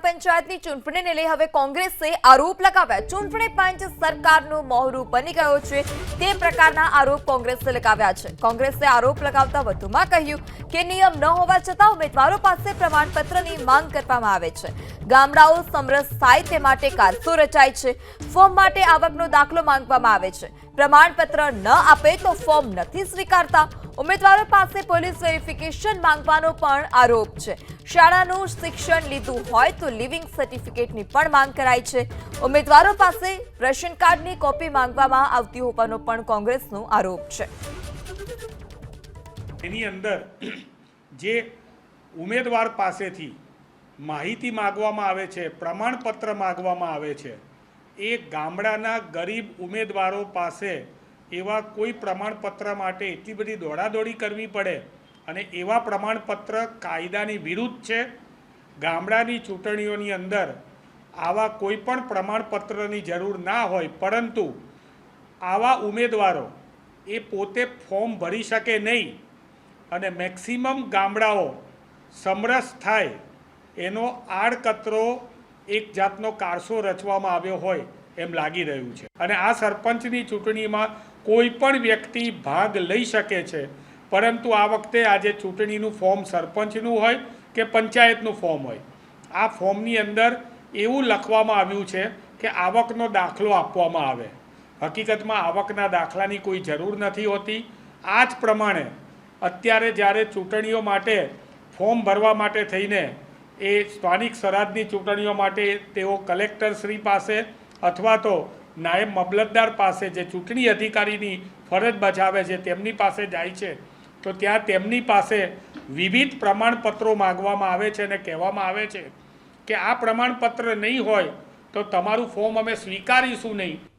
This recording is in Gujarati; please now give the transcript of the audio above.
પંચાયતની ચૂંટણીને લઈ હવે કોંગ્રેસે આરોપ લગાવ્યા। ચૂંટણી પંચ સરકારનું મોહરું બની ગયો છે તે પ્રકારના આરોપ કોંગ્રેસે લગાવ્યા છે। કોંગ્રેસે આરોપ લગાવતા વધુમાં કહ્યું કે નિયમ ન હોવા છતાં ઉમેદવારો પાસે પ્રમાણપત્રની માંગ કરવામાં આવે છે। ગામડાઓ સમરસ થાય તે માટે કારસો રચાય છે। ફોર્મ માટે આવકનો દાખલો માંગવામાં આવે છે। પ્રમાણપત્ર ન આપે તો ફોર્મ નથી સ્વીકારતા। ઉમેદવારો પાસે પોલીસ વેરિફિકેશન માંગવાનો પણ આરોપ છે। શાળાનું શિક્ષણ લીધું હોય તો લિવિંગ સર્ટિફિકેટની પણ માંગ કરાઈ છે। ઉમેદવારો પાસે રેશન કાર્ડની કોપી માંગવામાં આવતી હોવાનો પણ કોંગ્રેસનો આરોપ છે। એની અંદર જે ઉમેદવાર પાસેથી માહિતી માંગવામાં આવે છે, પ્રમાણપત્ર માંગવામાં આવે છે, એ ગામડાના ગરીબ ઉમેદવારો પાસે એવા કોઈ પ્રમાણપત્ર માટે એટલી બધી દોડાદોડી કરવી પડે અને એવા પ્રમાણપત્ર કાયદાની વિરુદ્ધ છે। ગામડાની ચૂંટણીઓની અંદર આવા કોઈ પણ પ્રમાણપત્રની જરૂર ના હોય, પરંતુ આવા ઉમેદવારો એ પોતે ફોર્મ ભરી શકે નહીં અને મેક્સિમમ ગામડાઓ સમરસ થાય એનો આડકતરો એક જાતનો કારસો રચવામાં આવ્યો હોય એમ લાગી રહ્યું છે। અને આ સરપંચની ચૂંટણીમાં કોઈ પણ વ્યક્તિ ભાગ લઈ શકે છે, પરંતુ આ વખતે આજે ચૂંટણીનું ફોર્મ સરપંચનું હોય કે પંચાયતનું ફોર્મ હોય, આ ફોર્મની અંદર એવું લખવામાં આવ્યું છે કે આવકનો દાખલો આપવામાં આવે। હકીકતમાં આવકના દાખલાની કોઈ જરૂર નથી હોતી। આ જ પ્રમાણે અત્યારે જ્યારે ચૂંટણીઓ માટે ફોર્મ ભરવા માટે થઈને એ સ્થાનિક સ્વરાજની ચૂંટણીઓ માટે તેઓ કલેક્ટરશ્રી પાસે અથવા તો નાયબ મામલતદાર પાસે, જે ચૂંટણી અધિકારીની ફરજ બજાવે છે, તેમની પાસે જાય છે, તો ત્યાં તેમની પાસે વિવિધ પ્રમાણપત્રો માગવામાં આવે છે અને કહેવામાં આવે છે કે આ પ્રમાણપત્ર નહીં હોય તો તમારું ફોર્મ અમે સ્વીકારીશું નહીં।